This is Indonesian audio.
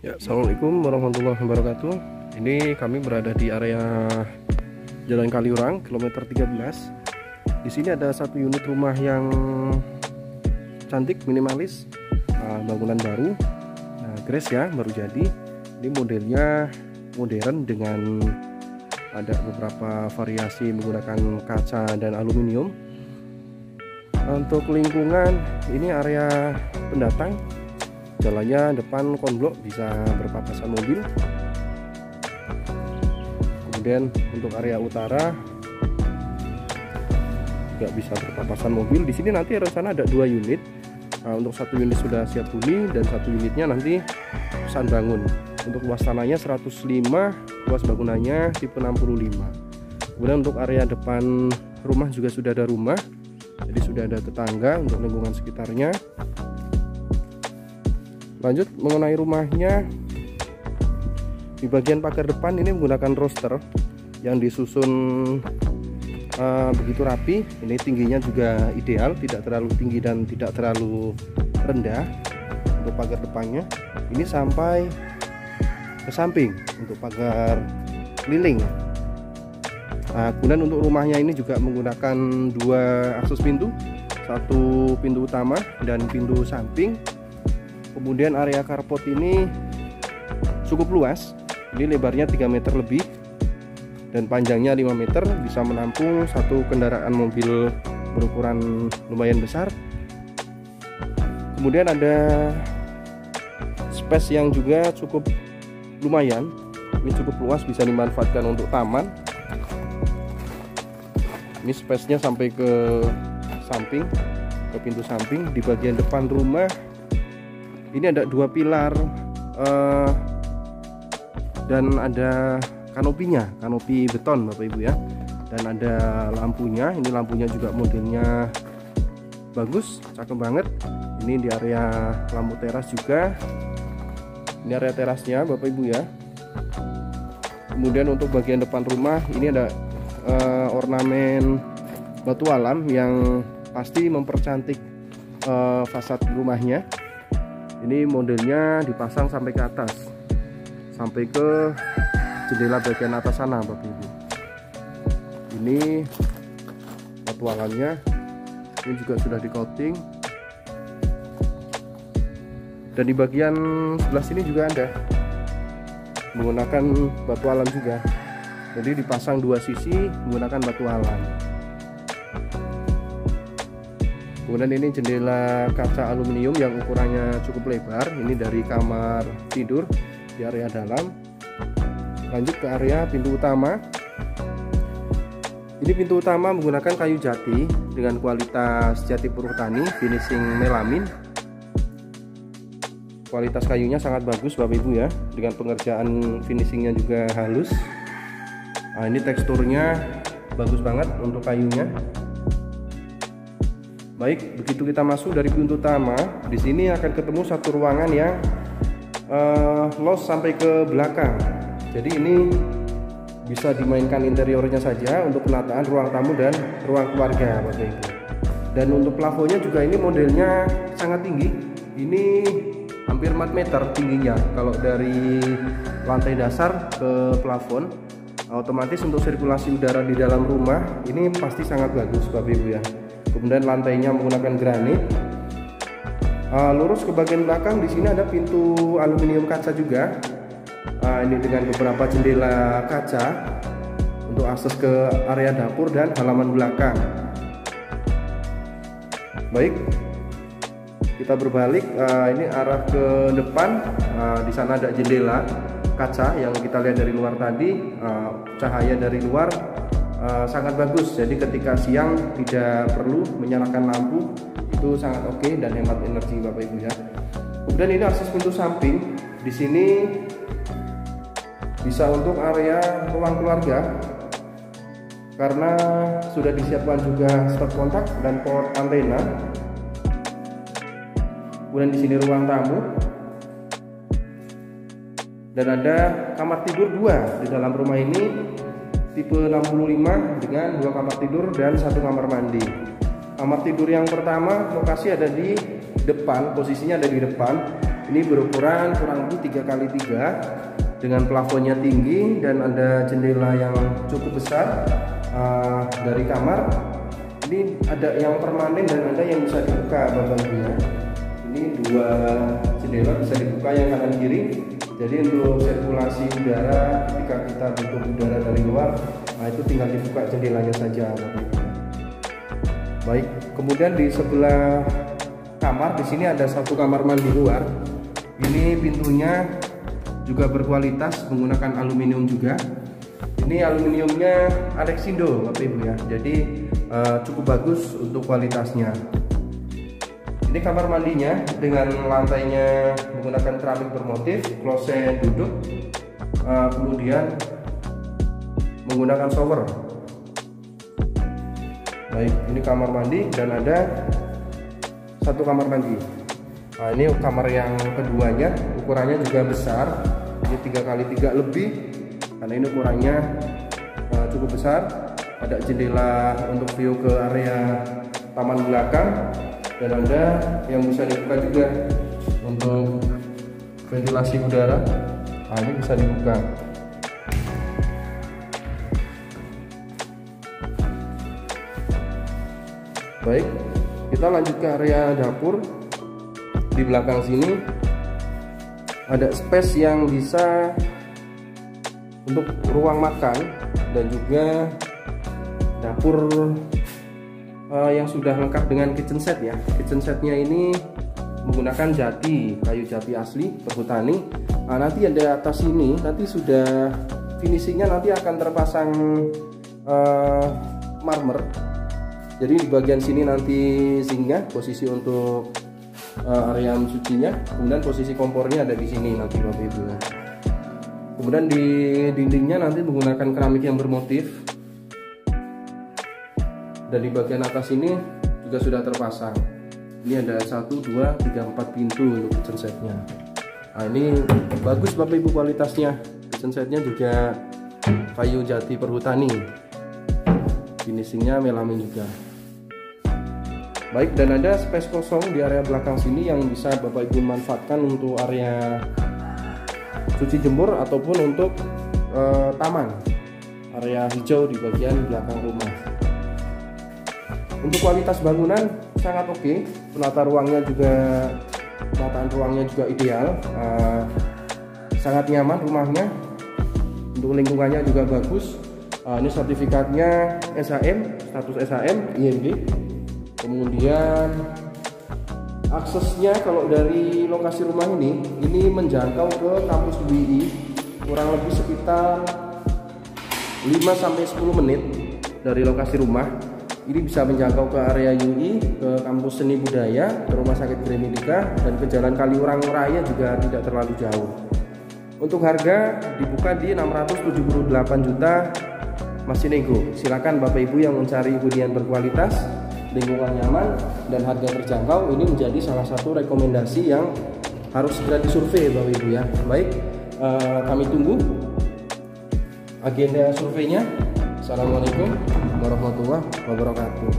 Ya, assalamualaikum warahmatullahi wabarakatuh. Ini kami berada di area Jalan Kaliurang, kilometer 13. Di sini ada satu unit rumah yang cantik, minimalis, bangunan baru, grace ya, baru jadi. Ini modelnya modern dengan ada beberapa variasi menggunakan kaca dan aluminium. Untuk lingkungan, ini area pendatang. Jalannya depan konblok, bisa berpapasan mobil. Kemudian untuk area utara juga bisa berpapasan mobil. Di sini nanti rencana ada 2 unit. Untuk satu unit sudah siap huni dan satu unitnya nanti pesan bangun. Untuk luas tanahnya 105, luas bangunannya tipe 65. Kemudian untuk area depan rumah juga sudah ada rumah, jadi sudah ada tetangga untuk lingkungan sekitarnya. Lanjut mengenai rumahnya, di bagian pagar depan ini menggunakan roster yang disusun begitu rapi. Ini tingginya juga ideal, tidak terlalu tinggi dan tidak terlalu rendah untuk pagar depannya. Ini sampai ke samping untuk pagar keliling. Kemudian untuk rumahnya ini juga menggunakan 2 akses pintu, satu pintu utama dan pintu samping. Kemudian area carport ini cukup luas, ini lebarnya 3 meter lebih dan panjangnya 5 meter, bisa menampung satu kendaraan mobil berukuran lumayan besar. Kemudian ada space yang juga cukup lumayan, ini cukup luas, bisa dimanfaatkan untuk taman. Ini space-nya sampai ke samping, ke pintu samping. Di bagian depan rumah ini ada 2 pilar dan ada kanopinya, kanopi beton Bapak Ibu ya. Dan ada lampunya, ini lampunya juga modelnya bagus, cakep banget. Ini di area lampu teras juga. Ini area terasnya Bapak Ibu ya. Kemudian untuk bagian depan rumah ini ada ornamen batu alam yang pasti mempercantik fasad rumahnya. Ini modelnya dipasang sampai ke atas, sampai ke jendela bagian atas sana Bapak Ibu. Ini batu alamnya, ini juga sudah di coating. Dan di bagian sebelah sini juga ada menggunakan batu alam juga. Jadi dipasang 2 sisi menggunakan batu alam. Kemudian ini jendela kaca aluminium yang ukurannya cukup lebar. Ini dari kamar tidur di area dalam. Lanjut ke area pintu utama. Ini pintu utama menggunakan kayu jati dengan kualitas jati Purutani, finishing melamin. Kualitas kayunya sangat bagus Bapak Ibu ya, dengan pengerjaan finishingnya juga halus. Ini teksturnya bagus banget untuk kayunya. Baik, begitu kita masuk dari pintu utama, di sini akan ketemu satu ruangan yang los sampai ke belakang. Jadi ini bisa dimainkan interiornya saja untuk penataan ruang tamu dan ruang keluarga Bapak Ibu. Dan untuk plafonnya juga ini modelnya sangat tinggi. Ini hampir 4 meter tingginya. Kalau dari lantai dasar ke plafon, otomatis untuk sirkulasi udara di dalam rumah ini pasti sangat bagus Bapak Ibu ya. Kemudian lantainya menggunakan granit. Lurus ke bagian belakang, di sini ada pintu aluminium kaca juga. Ini dengan beberapa jendela kaca untuk akses ke area dapur dan halaman belakang. Baik, kita berbalik. Ini arah ke depan. Di sana ada jendela kaca yang kita lihat dari luar tadi. Cahaya dari luar sangat bagus, jadi ketika siang tidak perlu menyalakan lampu, itu sangat oke dan hemat energi Bapak Ibu ya. Kemudian ini akses pintu samping, di sini bisa untuk area ruang keluarga karena sudah disiapkan juga stop kontak dan port antena. Kemudian di sini ruang tamu dan ada kamar tidur 2 di dalam rumah ini. Tipe 65 dengan 2 kamar tidur dan 1 kamar mandi. Kamar tidur yang pertama lokasi ada di depan, posisinya ada di depan. Ini berukuran kurang lebih 3x3 dengan plafonnya tinggi dan ada jendela yang cukup besar dari kamar. Ini ada yang permanen dan ada yang bisa dibuka Bapak Ibu ya. Ini dua jendela bisa dibuka yang kanan kiri. Jadi untuk sirkulasi udara ketika kita butuh udara dari luar, itu tinggal dibuka jendelanya saja Bapak Ibu. Baik, kemudian di sebelah kamar di sini ada satu kamar mandi luar. Ini pintunya juga berkualitas menggunakan aluminium juga. Ini aluminiumnya Alexindo Bapak Ibu ya. Jadi cukup bagus untuk kualitasnya. Ini kamar mandinya dengan lantainya menggunakan keramik bermotif, kloset duduk, kemudian menggunakan shower. Baik, ini kamar mandi dan ada satu kamar mandi. Nah, ini kamar yang keduanya, ukurannya juga besar. Ini 3x3 lebih, karena ini ukurannya cukup besar. Ada jendela untuk view ke area taman belakang dan ada yang bisa dibuka juga untuk ventilasi udara. Nah, ini bisa dibuka. Baik, kita lanjut ke area dapur. Di belakang sini ada space yang bisa untuk ruang makan dan juga dapur yang sudah lengkap dengan kitchen set ya. Kitchen setnya ini menggunakan kayu jati asli perhutani. Nah, nanti ada atas sini nanti sudah finishingnya nanti akan terpasang marmer. Jadi di bagian sini nanti sinknya, posisi untuk area mencucinya, kemudian posisi kompornya ada di sini nanti Bapak Ibu. Kemudian di dindingnya nanti menggunakan keramik yang bermotif. Dan di bagian atas ini juga sudah terpasang. Ini ada 1, 2, 3, 4 pintu untuk kitchen setnya. Nah, ini bagus Bapak Ibu kualitasnya. Kitchen setnya juga kayu jati perhutani. Finishingnya melamin juga. Baik, dan ada space kosong di area belakang sini yang bisa Bapak Ibu manfaatkan untuk area cuci jemur ataupun untuk taman, area hijau di bagian belakang rumah. Untuk kualitas bangunan sangat oke, penataan ruangnya juga ideal, sangat nyaman rumahnya. Untuk lingkungannya juga bagus. Ini sertifikatnya SHM, status SHM, IMB. Kemudian aksesnya kalau dari lokasi rumah ini menjangkau ke kampus UII kurang lebih sekitar 5-10 menit dari lokasi rumah. Ini bisa menjangkau ke area UI, ke kampus seni budaya, ke rumah sakit Gramidika, dan ke jalan Kaliurang Raya juga tidak terlalu jauh. Untuk harga dibuka di 678 juta, masih nego. Silakan Bapak Ibu yang mencari hunian berkualitas, lingkungan nyaman, dan harga terjangkau, ini menjadi salah satu rekomendasi yang harus segera disurvei Bapak Ibu ya. Baik, kami tunggu agenda surveinya. Assalamualaikum warahmatullahi wabarakatuh.